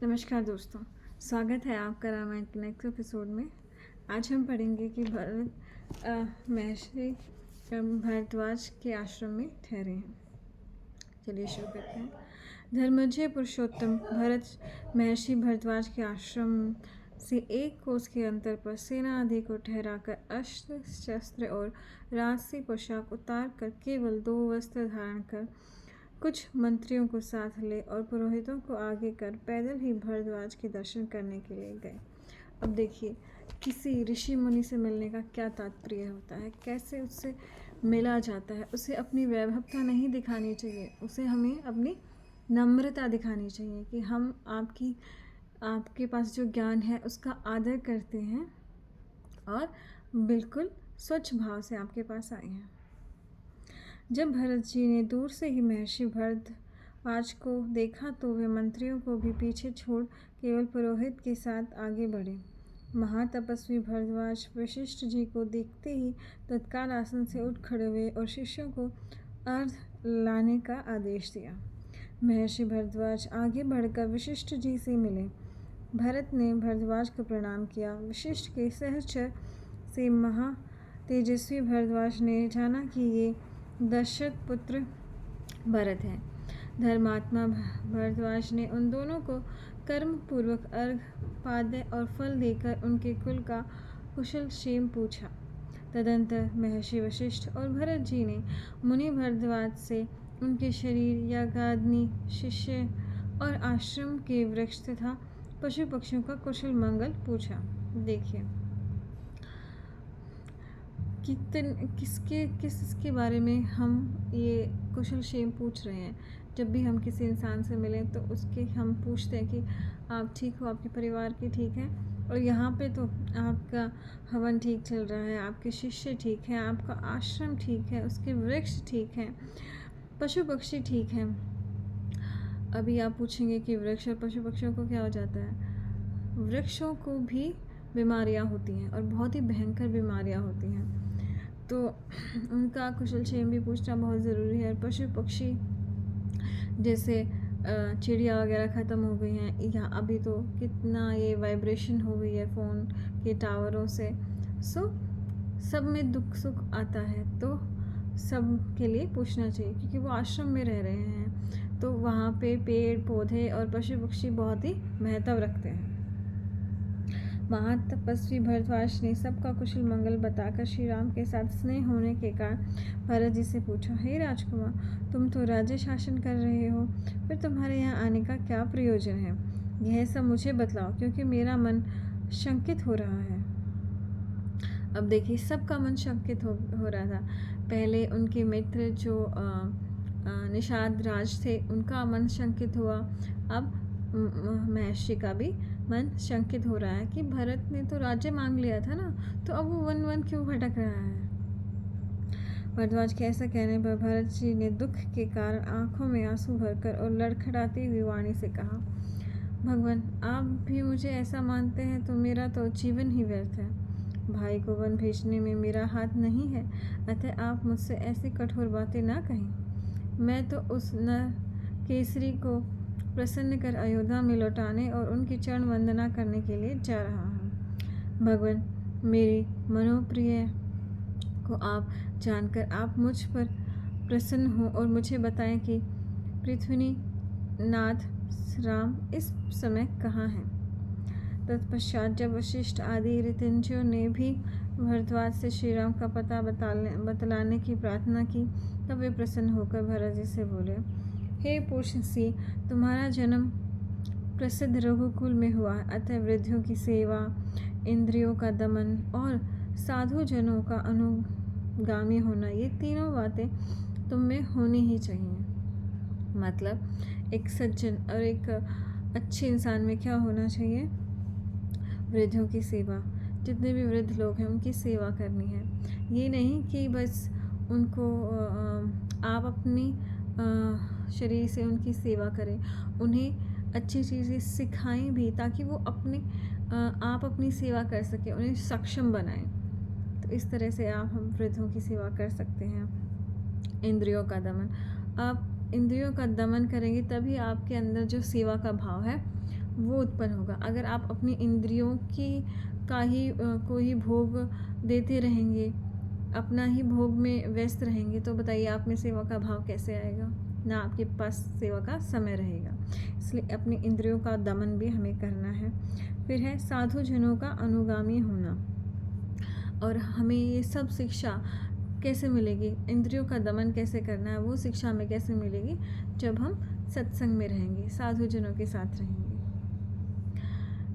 नमस्कार दोस्तों, स्वागत है आपका रामायण के नेक्स्ट एपिसोड में। आज हम पढ़ेंगे कि महर्षि भारद्वाज के आश्रम में ठहरे हैं। चलिए शुरू करते हैं। धर्मज्ञ पुरुषोत्तम भरत महर्षि भारद्वाज के आश्रम से 1 कोस के अंतर पर सेना आदि को ठहराकर अस्त्र शस्त्र और राजसी पोशाक उतार कर केवल 2 वस्त्र धारण कर कुछ मंत्रियों को साथ ले और पुरोहितों को आगे कर पैदल ही भारद्वाज के दर्शन करने के लिए गए। अब देखिए, किसी ऋषि मुनि से मिलने का क्या तात्पर्य होता है, कैसे उससे मिला जाता है। उसे अपनी वैभवता नहीं दिखानी चाहिए, उसे हमें अपनी नम्रता दिखानी चाहिए कि हम आपके पास जो ज्ञान है उसका आदर करते हैं और बिल्कुल स्वच्छ भाव से आपके पास आए हैं। जब भरत जी ने दूर से ही महर्षि भारद्वाज को देखा तो वे मंत्रियों को भी पीछे छोड़ केवल पुरोहित के साथ आगे बढ़े। महातपस्वी भारद्वाज वशिष्ठ जी को देखते ही तत्काल आसन से उठ खड़े हुए और शिष्यों को अर्घ्य लाने का आदेश दिया। महर्षि भारद्वाज आगे बढ़कर वशिष्ठ जी से मिले। भरत ने भारद्वाज को प्रणाम किया। वशिष्ठ के सहचर से महा तेजस्वी भारद्वाज ने जाना कि ये दशरथ पुत्र भरत है। धर्मात्मा भारद्वाज ने उन दोनों को कर्म पूर्वक अर्घ पाद्य और फल देकर उनके कुल का कुशल क्षेम पूछा। तदंतर महर्षि वशिष्ठ और भरत जी ने मुनि भारद्वाज से उनके शरीर यागाग्नि शिष्य और आश्रम के वृक्ष तथा पशु पक्षियों का कुशल मंगल पूछा। देखिए किसके बारे में हम ये कुशल क्षेम पूछ रहे हैं। जब भी हम किसी इंसान से मिलें तो उसके हम पूछते हैं कि आप ठीक हो, आपके परिवार के ठीक है। और यहाँ पे तो आपका हवन ठीक चल रहा है, आपके शिष्य ठीक हैं, आपका आश्रम ठीक है, उसके वृक्ष ठीक हैं, पशु पक्षी ठीक हैं। अभी आप पूछेंगे कि वृक्ष और पशु पक्षियों को क्या हो जाता है। वृक्षों को भी बीमारियाँ होती हैं और बहुत ही भयंकर बीमारियाँ होती हैं, तो उनका कुशल क्षेम भी पूछना बहुत ज़रूरी है। पशु पक्षी जैसे चिड़िया वगैरह ख़त्म हो गई हैं, या अभी तो कितना ये वाइब्रेशन हो गई है फ़ोन के टावरों से। सब में दुख सुख आता है तो सब के लिए पूछना चाहिए, क्योंकि वो आश्रम में रह रहे हैं तो वहाँ पे पेड़ पौधे और पशु पक्षी बहुत ही महत्व रखते हैं। महातपस्वी भारद्वाज ने सबका कुशल मंगल बताकर श्री राम के साथ स्नेह होने के कारण भरत जी से पूछा, हे राजकुमार, तुम तो राज्य शासन कर रहे हो, फिर तुम्हारे यहाँ आने का क्या प्रयोजन है? यह सब मुझे बतलाओ, क्योंकि मेरा मन शंकित हो रहा है। अब देखिए, सबका मन शंकित हो रहा था। पहले उनके मित्र जो निषाद राज थे उनका मन शंकित हुआ। अब महर्षि का भी मन शंकित हो रहा है कि भरत ने तो राज्य मांग लिया था ना, तो अब वो वन वन क्यों भटक रहा है। भारद्वाज के ऐसा कहने पर भरत जी ने दुख के कारण आंखों में आंसू भरकर और लड़खड़ाती हुई वाणी से कहा, भगवान, आप भी मुझे ऐसा मानते हैं तो मेरा तो जीवन ही व्यर्थ है। भाई को वन भेजने में मेरा हाथ नहीं है, अतः आप मुझसे ऐसी कठोर बातें ना कहें। मैं तो उस नर केसरी को प्रसन्न कर अयोध्या में लौटाने और उनकी चरण वंदना करने के लिए जा रहा हूँ। भगवान, मेरी मनोप्रिय को आप जानकर आप मुझ पर प्रसन्न हो और मुझे बताएं कि पृथ्वीनाथ राम इस समय कहाँ हैं। तत्पश्चात जब वशिष्ठ आदि ऋतंजयों ने भी भारद्वाज से श्री राम का पता बतलाने की प्रार्थना की, तब वे प्रसन्न होकर भरत जी से बोले, हे पुरुषसी, तुम्हारा जन्म प्रसिद्ध रघुकुल में हुआ, अतः वृद्धों की सेवा, इंद्रियों का दमन और साधु जनों का अनुगामी होना, ये तीनों बातें तुम में होनी ही चाहिए। मतलब एक सज्जन और एक अच्छे इंसान में क्या होना चाहिए? वृद्धों की सेवा। जितने भी वृद्ध लोग हैं उनकी सेवा करनी है। ये नहीं कि बस उनको आप अपनी शरीर से उनकी सेवा करें, उन्हें अच्छी चीज़ें सिखाएं भी, ताकि वो आप अपनी सेवा कर सकें, उन्हें सक्षम बनाएं। तो इस तरह से आप हम वृद्धों की सेवा कर सकते हैं। इंद्रियों का दमन, आप इंद्रियों का दमन करेंगे तभी आपके अंदर जो सेवा का भाव है वो उत्पन्न होगा। अगर आप अपनी इंद्रियों की का ही को ही भोग देते रहेंगे, अपना ही भोग में व्यस्त रहेंगे, तो बताइए आप में सेवा का भाव कैसे आएगा? ना आपके पास सेवा का समय रहेगा। इसलिए अपनी इंद्रियों का दमन भी हमें करना है। फिर है साधु जनों का अनुगामी होना। और हमें ये सब शिक्षा कैसे मिलेगी? इंद्रियों का दमन कैसे करना है, वो शिक्षा हमें कैसे मिलेगी? जब हम सत्संग में रहेंगे, साधु जनों के साथ रहेंगे।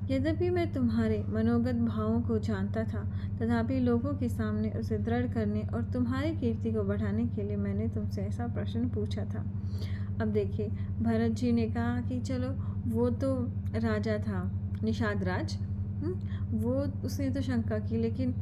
यद्यपि मैं तुम्हारे मनोगत भावों को जानता था, तथापि लोगों के सामने उसे दृढ़ करने और तुम्हारी कीर्ति को बढ़ाने के लिए मैंने तुमसे ऐसा प्रश्न पूछा था। अब देखिए, भरत जी ने कहा कि चलो वो तो राजा था, निषाद राज, वो उसने तो शंका की, लेकिन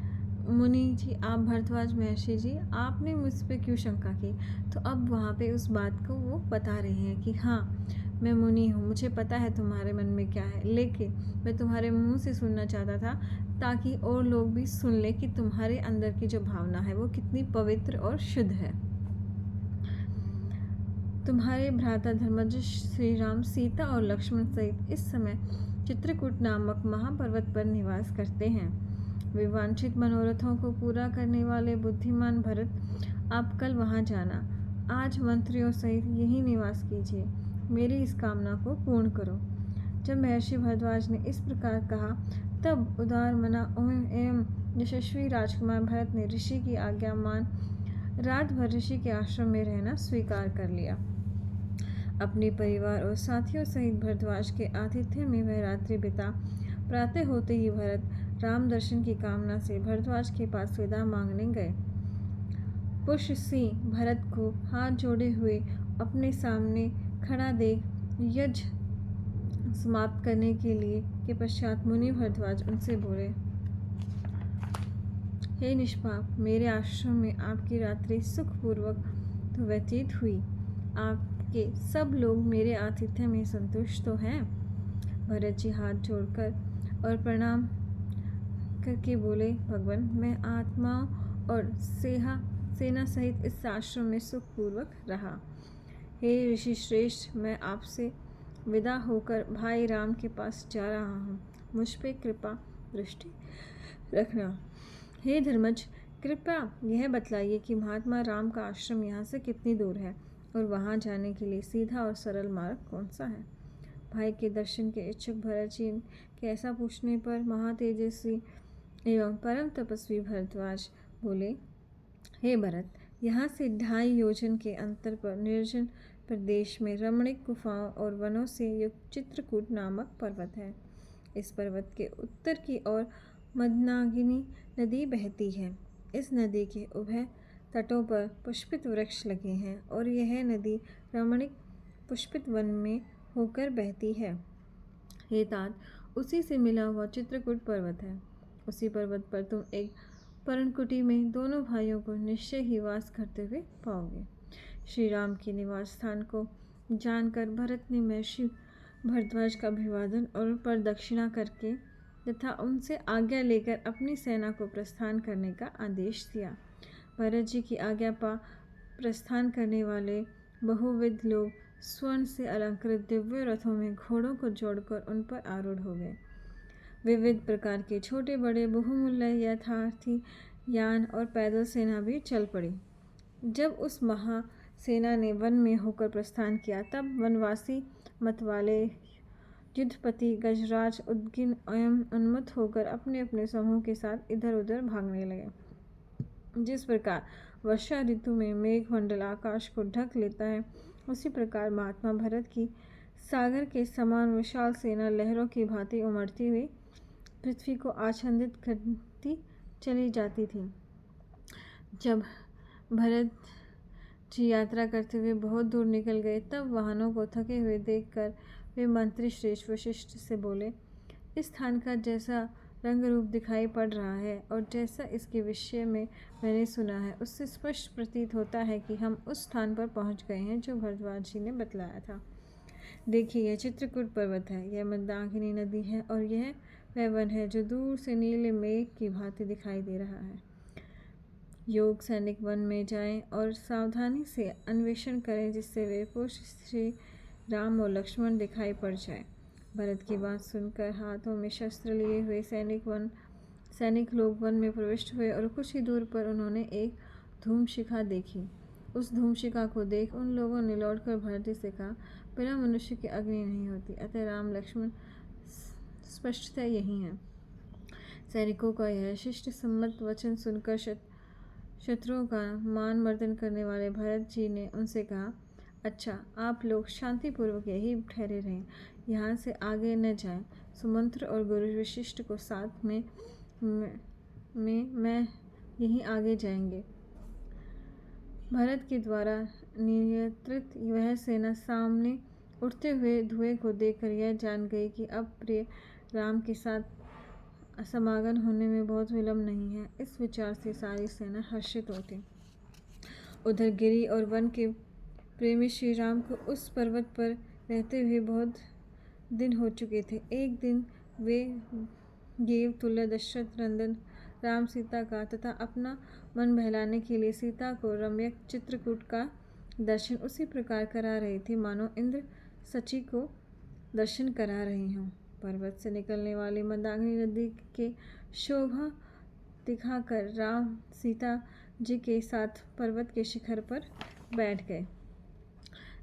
मुनि जी, आप भरद्वाज महर्षि जी, आपने मुझ पर क्यों शंका की? तो अब वहाँ पे उस बात को वो बता रहे हैं कि हाँ, मैं मुनि हूँ, मुझे पता है तुम्हारे मन में क्या है, लेकिन मैं तुम्हारे मुंह से सुनना चाहता था ताकि और लोग भी सुन ले कि तुम्हारे अंदर की जो भावना है वो कितनी पवित्र और शुद्ध है। तुम्हारे भ्राता धर्मज श्री राम सीता और लक्ष्मण सहित इस समय चित्रकूट नामक महापर्वत पर निवास करते हैं। विवांछित मनोरथों को पूरा करने वाले बुद्धिमान भरत, आप कल वहां जाना। आज मंत्रियों सहित यही निवास कीजिए। मेरी इस कामना को पूर्ण करो। जब महर्षि भरद्वाज ने इस प्रकार कहा, तब उदार मना एवं यशस्वी राजकुमार भरत ने ऋषि की आज्ञा मान रात भर ऋषि के आश्रम में रहना स्वीकार कर लिया। अपने परिवार और साथियों सहित भरद्वाज के आतिथ्य में वह रात्रि बिता प्रातः होते ही भरत राम दर्शन की कामना से भरद्वाज के पास विदा मांगने गए। पुष्यसी भरत को हाथ जोड़े हुए अपने सामने खड़ा देख यज्ञ समाप्त करने के लिए के पश्चात मुनि भरद्वाज उनसे बोले, हे निष्पाप, मेरे आश्रम में आपकी रात्रि सुखपूर्वक तो व्यतीत हुई। आपके सब लोग मेरे आतिथ्य में संतुष्ट तो हैं? भरत जी हाथ जोड़कर और प्रणाम करके बोले, भगवान, मैं आत्माओं और सेना सहित इस आश्रम में सुखपूर्वक रहा। हे ऋषि श्रेष्ठ, मैं आपसे विदा होकर भाई राम के पास जा रहा हूँ। मुझ पे कृपा दृष्टि रखना। हे धर्मज, कृपया यह बतलाइए कि महात्मा राम का आश्रम यहाँ से कितनी दूर है और वहाँ जाने के लिए सीधा और सरल मार्ग कौन सा है? भाई के दर्शन के इच्छुक भरत जी के ऐसा पूछने पर महातेजस्वी एवं परम तपस्वी भरद्वाज बोले, हे भरत, यहाँ से 2.5 योजन के अंतर पर निर्जन प्रदेश में रमणीक गुफाओं और वनों से युक्त चित्रकूट नामक पर्वत है। इस पर्वत के उत्तर की ओर मंदाकिनी नदी बहती है। इस नदी के उभय तटों पर पुष्पित वृक्ष लगे हैं और यह नदी रमणीक पुष्पित वन में होकर बहती है। हे तात, उसी से मिला हुआ चित्रकूट पर्वत है। उसी पर्वत पर तुम एक पर्णकुटी में दोनों भाइयों को निश्चय ही वास करते हुए पाओगे। श्री राम के निवास स्थान को जानकर भरत ने महर्षि भरद्वाज का अभिवादन और प्रदक्षिणा करके तथा उनसे आज्ञा लेकर अपनी सेना को प्रस्थान करने का आदेश दिया। भरत जी की आज्ञा पा प्रस्थान करने वाले बहुविध लोग स्वर्ण से अलंकृत दिव्य रथों में घोड़ों को जोड़कर उन पर आरूढ़ हो गए। विविध प्रकार के छोटे बड़े बहुमूल्य यथार्थी यान और पैदल सेना भी चल पड़ी। जब उस महासेना ने वन में होकर प्रस्थान किया, तब वनवासी मतवाले युद्धपति गजराज उद्गिन एवं उन्मत्त होकर अपने अपने समूह के साथ इधर उधर भागने लगे। जिस प्रकार वर्षा ऋतु में मेघमंडल आकाश को ढक लेता है, उसी प्रकार महात्मा भरत की सागर के समान विशाल सेना लहरों की भांति उमड़ती हुई पृथ्वी को आच्छादित करती चली जाती थी। जब भरत जी यात्रा करते हुए बहुत दूर निकल गए, तब वाहनों को थके हुए देखकर वे मंत्री श्रेष्ठ वशिष्ठ से बोले, इस स्थान का जैसा रंग रूप दिखाई पड़ रहा है और जैसा इसके विषय में मैंने सुना है, उससे स्पष्ट प्रतीत होता है कि हम उस स्थान पर पहुंच गए हैं जो भरद्वाज जी ने बतलाया था। देखिए, यह चित्रकूट पर्वत है, यह मंदाकिनी नदी है और यह वह वन है जो दूर से नीले मेघ की भांति दिखाई दे रहा है। योग सैनिक वन में जाएं और सावधानी से अन्वेषण करें, जिससे वे पुरुष श्री राम और लक्ष्मण दिखाई पड़ जाए। भरत की बात सुनकर हाथों में शस्त्र लिए हुए सैनिक लोग वन में प्रविष्ट हुए और कुछ ही दूर पर उन्होंने एक धूमशिखा देखी। उस धूमशिखा को देख उन लोगों ने लौटकर भरत जी से कहा, बिना मनुष्य की अग्नि नहीं होती, अतः राम लक्ष्मण स्पष्टता यही है। सैनिकों का यह शिष्ट सम्मत वचन सुनकर शत्रुओं का मान मर्दन करने वाले भरत जी ने उनसे कहा, अच्छा, आप लोग शांतिपूर्वक यही ठहरे रहें, यहाँ से आगे न जाएं। सुमंत्र और गुरु वशिष्ठ को साथ में मैं यहीं आगे जाएंगे। भरत के द्वारा नियंत्रित वह सेना सामने उठते हुए धुएं को देखकर यह जान गई कि अब प्रिय राम के साथ समागम होने में बहुत विलंब नहीं है। इस विचार से सारी सेना हर्षित होती। उधर गिरी और वन के प्रेमी श्री राम को उस पर्वत पर रहते हुए बहुत दिन हो चुके थे। एक दिन वे देव तुल्य दशरथ नंदन राम सीता का तथा अपना मन बहलाने के लिए सीता को रम्यक चित्रकूट का दर्शन उसी प्रकार करा रहे थे मानो इंद्र सची को दर्शन करा रही हों। पर्वत से निकलने वाली मंदाकिनी नदी के शोभा दिखाकर राम सीता जी के साथ पर्वत के शिखर पर बैठ गए।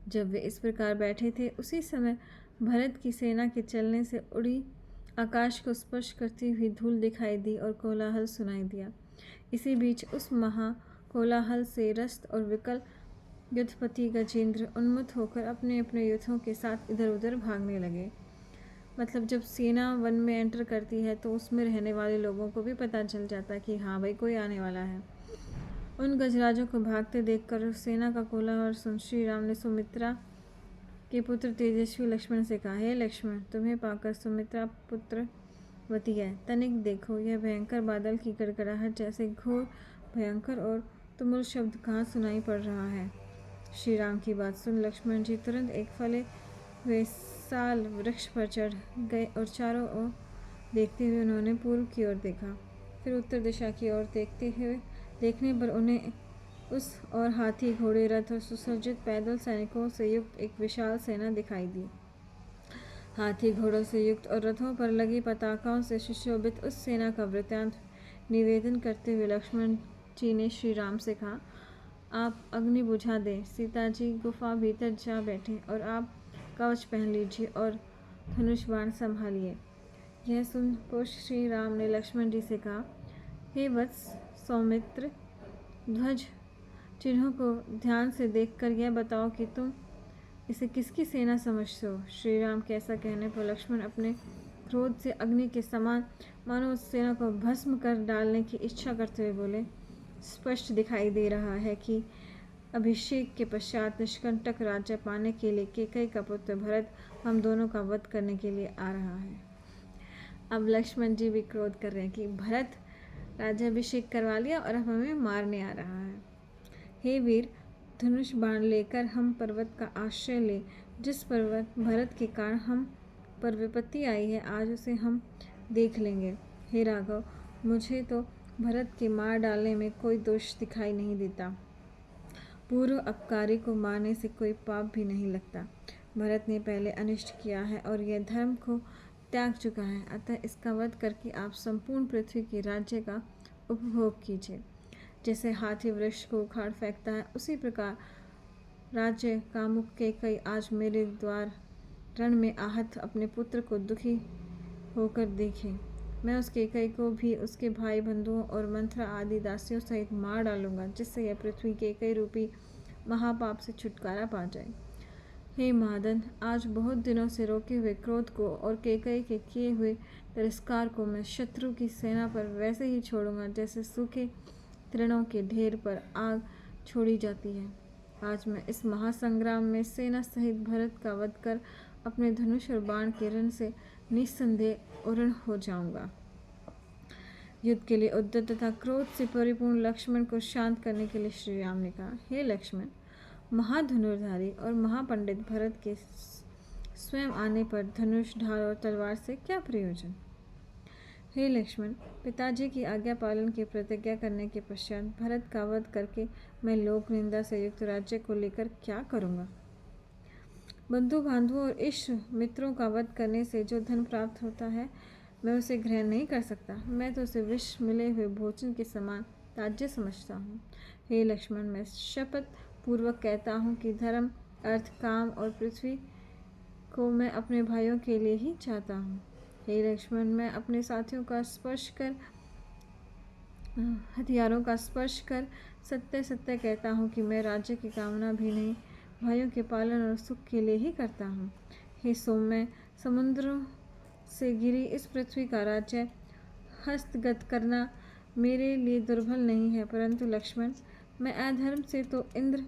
जब वे इस प्रकार बैठे थे, उसी समय भरत की सेना के चलने से उड़ी आकाश को स्पर्श करती हुई धूल दिखाई दी और कोलाहल सुनाई दिया। इसी बीच उस महा कोलाहल से रस्त और विकल युद्धपति गजेंद्र उन्मत्त होकर अपने अपने युद्धों के साथ इधर उधर भागने लगे। मतलब जब सेना वन में एंटर करती है तो उसमें रहने वाले लोगों को भी पता चल जाता है कि हाँ भाई कोई आने वाला है। उन गजराजों को भागते देखकर सेना का कोलाहल सुन श्री राम ने सुमित्रा के पुत्र तेजस्वी लक्ष्मण से कहा, हे लक्ष्मण, तुम्हें पाकर सुमित्रा पुत्रवती है। तनिक देखो, यह भयंकर बादल की गड़गड़ाहट जैसे घोर भयंकर और तुमुल शब्द कहाँ सुनाई पड़ रहा है। श्री राम की बात सुन लक्ष्मण जी तुरंत एक फले हुए साल वृक्ष पर चढ़ गए और चारों ओर देखते हुए उन्होंने पूर्व की ओर देखा। फिर उत्तर दिशा की ओर देखने पर उन्हें उस और हाथी, घोड़े, रथ और सुसज्जित पैदल सैनिकों से युक्त एक विशाल सेना दिखाई दी। हाथी, घोड़ों से युक्त और रथों पर लगी पताकाओं से सुशोभित उस सेना का वृत्तांत निवेदन करते हुए लक्ष्मण जी ने श्री राम से कहा, आप अग्नि बुझा दें, सीता जी गुफा भीतर जा बैठें और आप कवच पहन लीजिए और धनुष बाण संभालिए। यह सुनकर श्री राम ने लक्ष्मण जी से कहा, हे वत्स सौमित्र, ध्वज चिन्हों को ध्यान से देखकर यह बताओ कि तुम इसे किसकी सेना समझते हो। श्री राम के ऐसा कहने पर लक्ष्मण अपने क्रोध से अग्नि के समान मानो उस सेना को भस्म कर डालने की इच्छा करते हुए बोले, स्पष्ट दिखाई दे रहा है कि अभिषेक के पश्चात निष्कंटक राज्य पाने के लिए कैकेयी का पुत्र भरत हम दोनों का वध करने के लिए आ रहा है। अब लक्ष्मण जी भी क्रोध कर रहे हैं कि भरत राज्याभिषेक करवा लिया और अब हमें मारने आ रहा है। हे वीर, धनुष बाण लेकर हम पर्वत का आश्रय ले। जिस पर्वत भरत के कारण हम पर विपत्ति आई है, आज उसे हम देख लेंगे। हे राघव, मुझे तो भरत के मार डालने में कोई दोष दिखाई नहीं देता। पूर्व अपकारी को मारने से कोई पाप भी नहीं लगता। भरत ने पहले अनिष्ट किया है और यह धर्म को त्याग चुका है, अतः इसका वध करके आप संपूर्ण पृथ्वी के राज्य का उपभोग कीजिए। जैसे हाथी वृक्ष को उखाड़ फेंकता है, उसी प्रकार राज्य कामुक कैकेयी आज मेरे द्वार रण में आहत अपने पुत्र को दुखी होकर देखे। मैं उस कैकेयी को भी उसके भाई बंधुओं और मंथरा आदि दासियों सहित मार डालूंगा, जिससे यह पृथ्वी कैकेयी रूपी महापाप से छुटकारा पा जाए। हे महादन, आज बहुत दिनों से रोके हुए क्रोध को और कैकेयी के किए हुए तिरस्कार को मैं शत्रु की सेना पर वैसे ही छोड़ूंगा जैसे सूखे तृणों के ढेर पर आग छोड़ी जाती है। आज मैं इस महासंग्राम में सेना सहित भरत का वध कर अपने धनुष और बाण के रण से निस्संदेह उऋण हो जाऊंगा। युद्ध के लिए उद्यत तथा क्रोध से परिपूर्ण लक्ष्मण को शांत करने के लिए श्री राम ने कहा, हे लक्ष्मण, महाधनुर्धारी और महापंडित भरत के स्वयं आने पर धनुष, ढाल और तलवार से क्या प्रयोजन। हे लक्ष्मण, पिताजी की आज्ञा पालन की प्रतिज्ञा करने के पश्चात भरत का वध करके मैं लोक निंदा से युक्त राज्य को लेकर क्या करूँगा। बंधु बांधवों और इष्ट मित्रों का वध करने से जो धन प्राप्त होता है मैं उसे ग्रहण नहीं कर सकता। मैं तो उसे विष मिले हुए भोजन के समान त्याज्य समझता हूँ। हे लक्ष्मण, मैं शपथ पूर्वक कहता हूँ कि धर्म, अर्थ, काम और पृथ्वी को मैं अपने भाइयों के लिए ही चाहता हूँ। हे लक्ष्मण, मैं अपने साथियों का स्पर्श कर हथियारों का स्पर्श कर सत्य सत्य कहता हूँ कि मैं राज्य की कामना भी नहीं, भाइयों के पालन और सुख के लिए ही करता हूँ। हे सौम्य, समुद्रों से घिरी इस पृथ्वी का राज्य हस्तगत करना मेरे लिए दुर्बल नहीं है, परंतु लक्ष्मण, मैं अधर्म से तो इंद्र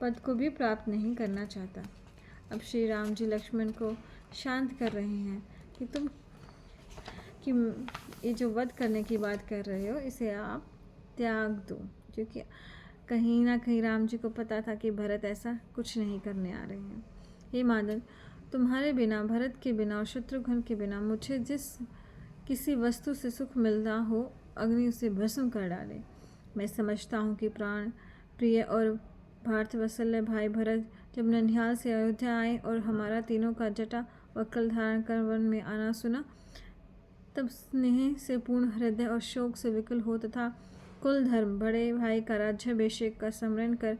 पद को भी प्राप्त नहीं करना चाहता। अब श्री राम जी लक्ष्मण को शांत कर रहे हैं कि तुम कि ये जो वध करने की बात कर रहे हो इसे आप त्याग दो, क्योंकि कहीं ना कहीं राम जी को पता था कि भरत ऐसा कुछ नहीं करने आ रहे हैं। हे मादन, तुम्हारे बिना, भरत के बिना और शत्रुघ्न के बिना मुझे जिस किसी वस्तु से सुख मिलता हो, अग्नि उसे भस्म कर डाले। मैं समझता हूँ कि प्राण प्रिय और भारतवत्सल भाई भरत जब ननिहाल से अयोध्या आए और हमारा तीनों का जटा वक्र धारण कर वन में आना सुना, तब स्नेह से पूर्ण हृदय और शोक से विकल हो तथा कुल धर्म, बड़े भाई का राज्याभिषेक का स्मरण कर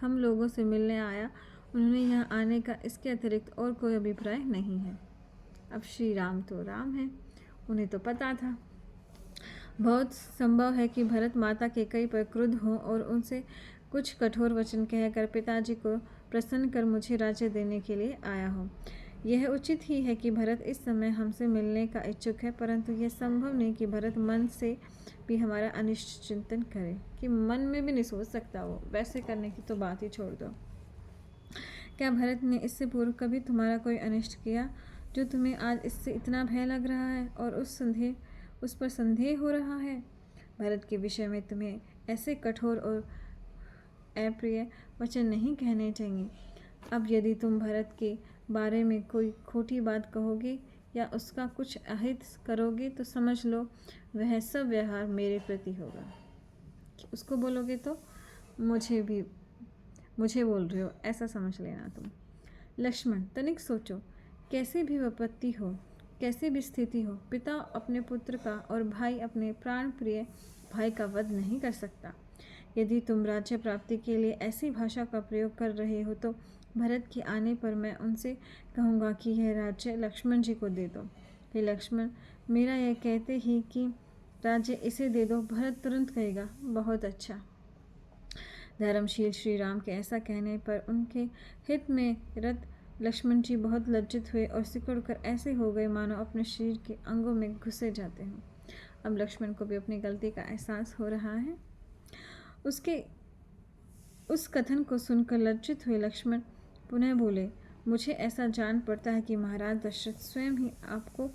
हम लोगों से मिलने आया। उन्होंने यहाँ आने का इसके अतिरिक्त और कोई अभिप्राय नहीं है। अब श्री राम तो राम है, उन्हें तो पता था। बहुत संभव है कि भरत माता के कई पर क्रुद्ध हो और उनसे कुछ कठोर वचन कहकर पिताजी को प्रसन्न कर मुझे राज्य देने के लिए आया हो। यह उचित ही है कि भरत इस समय हमसे मिलने का इच्छुक है, परंतु यह संभव नहीं कि भरत मन से भी हमारा अनिष्ट चिंतन करे, कि मन में भी नहीं सोच सकता वो, वैसे करने की तो बात ही छोड़ दो। क्या भरत ने इससे पूर्व कभी तुम्हारा कोई अनिष्ट किया जो तुम्हें आज इससे इतना भय लग रहा है और उस पर संदेह हो रहा है? भरत के विषय में तुम्हें ऐसे कठोर और अप्रिय वचन नहीं कहने चाहिए। अब यदि तुम भरत के बारे में कोई खोटी बात कहोगे या उसका कुछ अहित करोगे तो समझ लो वह सब व्यवहार मेरे प्रति होगा। उसको बोलोगे तो मुझे बोल रहे हो, ऐसा समझ लेना तुम। लक्ष्मण, तनिक सोचो, कैसी भी विपत्ति हो, कैसी भी स्थिति हो, पिता अपने पुत्र का और भाई अपने प्राण प्रिय भाई का वध नहीं कर सकता। यदि तुम राज्य प्राप्ति के लिए ऐसी भाषा का प्रयोग कर रहे हो तो भरत के आने पर मैं उनसे कहूँगा कि यह राज्य लक्ष्मण जी को दे दो। हे लक्ष्मण, मेरा यह कहते ही कि राज्य इसे दे दो, भरत तुरंत कहेगा बहुत अच्छा। धर्मशील श्री राम के ऐसा कहने पर उनके हित में रत लक्ष्मण जी बहुत लज्जित हुए और सिकुड़ कर ऐसे हो गए मानो अपने शरीर के अंगों में घुसे जाते हों। अब लक्ष्मण को भी अपनी गलती का एहसास हो रहा है। उसके उस कथन को सुनकर लज्जित हुए लक्ष्मण पुनः बोले, मुझे ऐसा जान पड़ता है कि महाराज दशरथ स्वयं ही आपको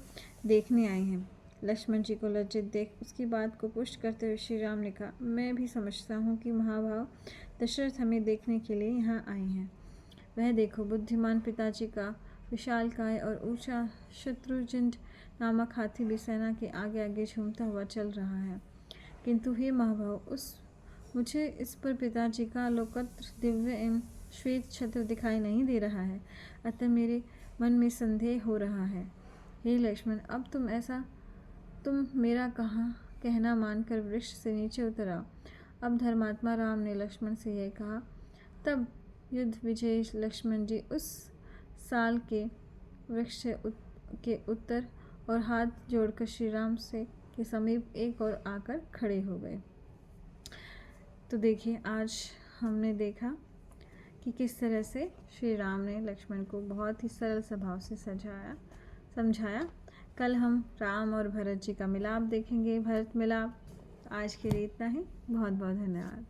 देखने आए हैं। लक्ष्मण जी को लज्जित देख उसकी बात को पुष्ट करते हुए श्री राम ने कहा, मैं भी समझता हूँ कि महाभाव दशरथ हमें देखने के लिए यहाँ आए हैं। वह देखो, बुद्धिमान पिताजी का विशालकाय और ऊंचा शत्रुंजय नामक हाथी भी सेना के आगे आगे झूमता हुआ चल रहा है। किंतु हे महाभाव, मुझे इस पर पिताजी का लोकत्र दिव्य एवं श्वेत छत्र दिखाई नहीं दे रहा है, अतः मेरे मन में संदेह हो रहा है। हे लक्ष्मण, अब तुम मेरा कहना मानकर वृक्ष से नीचे उतर आओ। अब धर्मात्मा राम ने लक्ष्मण से यह कहा। तब युद्ध विजयी लक्ष्मण जी उस साल के वृक्ष के उत्तर और हाथ जोड़कर श्री राम से के समीप एक और आकर खड़े हो गए। तो देखिए, आज हमने देखा कि किस तरह से श्री राम ने लक्ष्मण को बहुत ही सरल स्वभाव से समझाया। कल हम राम और भरत जी का मिलाप देखेंगे, भरत मिलाप। आज के लिए इतना ही। बहुत बहुत धन्यवाद।